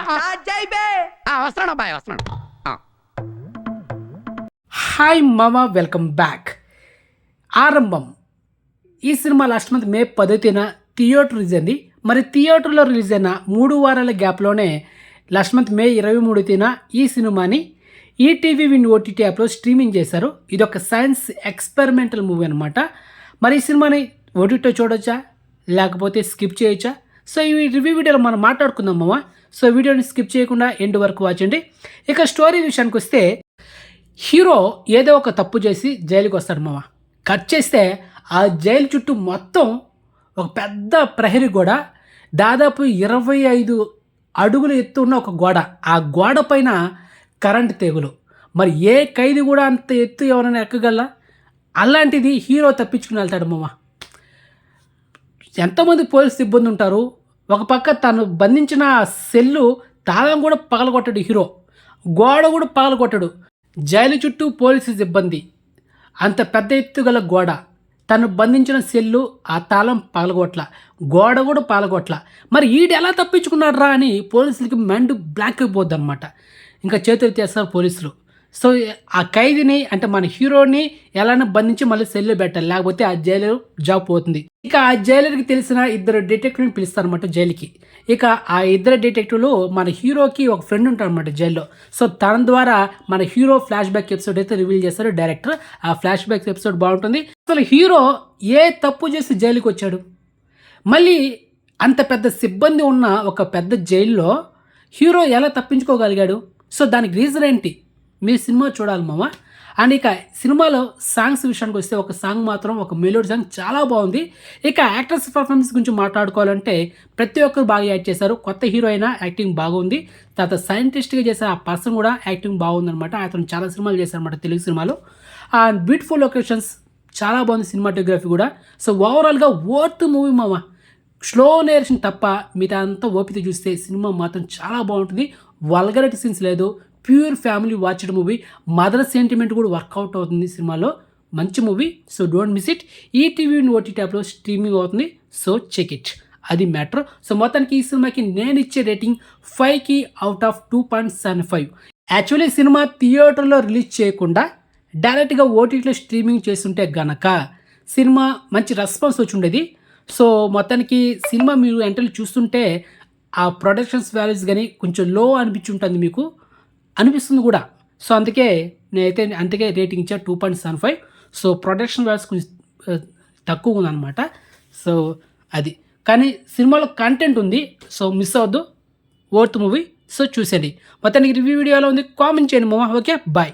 వస్తున్నాడు అబ్బాయి వస్తున్నాడు. హాయ్ మామ, వెల్కమ్ బ్యాక్. ఆరంభం ఈ సినిమా లాస్ట్ మంత్ మే 10న థియేటర్ రిలీజ్ అయింది. మరి థియేటర్లో రిలీజ్ అయిన 3 వారాల గ్యాప్లోనే లాస్ట్ మంత్ మే 23న ఈ సినిమాని ఈటీవీ విన్ ఓటీటీ యాప్లో స్ట్రీమింగ్ చేశారు. ఇది ఒక సైన్స్ ఎక్స్పెరిమెంటల్ మూవీ అనమాట. మరి ఈ సినిమాని ఓటీటీలో చూడొచ్చా లేకపోతే స్కిప్ చేయొచ్చా? సో ఈ రివ్యూ వీడియోలో మనం మాట్లాడుకుందాం మామ. సో వీడియోని స్కిప్ చేయకుండా ఎండ్ వరకు వాచండి. ఇక స్టోరీ విషయానికి వస్తే, హీరో ఏదో ఒక తప్పు చేసి జైలుకి వస్తాడు మామ. కట్ చేస్తే ఆ జైలు చుట్టూ మొత్తం ఒక పెద్ద ప్రహరీ గోడ, దాదాపు 25 అడుగులు ఎత్తు ఉన్న ఒక గోడ. ఆ గోడ పైన కరెంట్ తీగలు. మరి ఏ ఖైదీ కూడా అంత ఎత్తు ఎవరైనా ఎక్కగలరా? అలాంటిది హీరో తప్పించుకుని వెళ్తాడు మామ. ఎంతోమంది పోలీసు సిబ్బంది ఉంటారు. ఒక పక్క తను బంధించిన సెల్లు తాళం కూడా పగలగొట్టాడు హీరో. గోడ కూడా పగలగొట్టాడు. జైలు చుట్టూ పోలీసు సిబ్బంది, అంత పెద్ద ఎత్తుగల గోడ, తను బంధించిన సెల్లు ఆ తాళం పగలగొట్ల, గోడ కూడా పగలగొట్ల. మరి ఈడు ఎలా తప్పించుకున్నాడు రా అని పోలీసులకి మైండ్ బ్లాక్ అయిపోద్ది అనమాట. ఇంకా చేతులు చేస్తారు పోలీసులు. సో ఆ ఖైదీని అంటే మన హీరోని ఎలానో బంధించి మళ్ళీ సెల్లో పెట్టాలి, లేకపోతే ఆ జైలు జాబ్ పోతుంది. ఇక ఆ జైలర్కి తెలిసిన 2 డిటెక్టివ్ని పిలుస్తారనమాట జైలుకి. ఇక ఆ 2 డిటెక్టివ్లు మన హీరోకి ఒక ఫ్రెండ్ ఉంటారు అనమాట జైల్లో. సో తన ద్వారా మన హీరో ఫ్లాష్ బ్యాక్ ఎపిసోడ్ అయితే రివీల్ చేస్తారు డైరెక్టర్. ఆ ఫ్లాష్ బ్యాక్ ఎపిసోడ్ బాగుంటుంది. అసలు హీరో ఏ తప్పు చేసి జైలుకి వచ్చాడు? మళ్ళీ అంత పెద్ద సిబ్బంది ఉన్న ఒక పెద్ద జైల్లో హీరో ఎలా తప్పించుకోగలిగాడు? సో దానికి రీజన్ ఏంటి? మీరు సినిమా చూడాలి మామ. అండ్ ఇక సినిమాలో సాంగ్స్ విషయానికి వస్తే, ఒక సాంగ్ మాత్రం ఒక మెలోడీ సాంగ్ చాలా బాగుంది. ఇక యాక్టర్స్ పర్ఫార్మెన్స్ గురించి మాట్లాడుకోవాలంటే ప్రతి ఒక్కరు బాగా యాక్ట్ చేశారు. కొత్త హీరో అయినా యాక్టింగ్ బాగుంది. తర్వాత సైంటిస్ట్గా చేసే ఆ పర్సన్ కూడా యాక్టింగ్ బాగుందనమాట. అతను చాలా సినిమాలు చేశారనమాట తెలుగు సినిమాలో. అండ్ బ్యూటిఫుల్ లొకేషన్స్, చాలా బాగుంది సినిమాటోగ్రఫీ కూడా. సో ఓవరాల్గా వర్త్ మూవీ మామ. స్లో నేరేషన్ తప్ప మిగతా అంతా ఓపిక చూస్తే సినిమా మాత్రం చాలా బాగుంటుంది. వల్గరిటీ సీన్స్ లేదు. Pure family watched movie. Mother sentiment కూడా వర్కౌట్ అవుతుంది సినిమాలో. మంచి movie. So don't miss it. ETV OTT యాప్లో స్ట్రీమింగ్ అవుతుంది. So check it. అది మ్యాటర్. సో మొత్తానికి ఈ సినిమాకి నేను ఇచ్చే రేటింగ్ 5కి అవుట్ ఆఫ్ 2.75. యాక్చువల్లీ సినిమా థియేటర్లో రిలీజ్ చేయకుండా డైరెక్ట్గా ఓటీటీలో స్ట్రీమింగ్ చేస్తుంటే గనక సినిమా మంచి రెస్పాన్స్ వచ్చి ఉండేది. సో మొత్తానికి సినిమా మీరు ఎంట్రీ చూస్తుంటే ఆ ప్రొడక్షన్స్ వాల్యూస్ కానీ కొంచెం లో అనిపించి మీకు అనిపిస్తుంది కూడా. సో అందుకే రేటింగ్ ఇచ్చా 2.75. సో ప్రొడక్షన్ వాల్యూస్ కొంచెం తక్కువ ఉందన్నమాట. సో అది కానీ సినిమాలో కంటెంట్ ఉంది. సో మిస్ అవ్వద్దు. Worth movie. సో చూసేయండి. మొత్తానికి రివ్యూ వీడియోలో ఉంది. కామెంట్ చేయండి మామ. Okay, bye.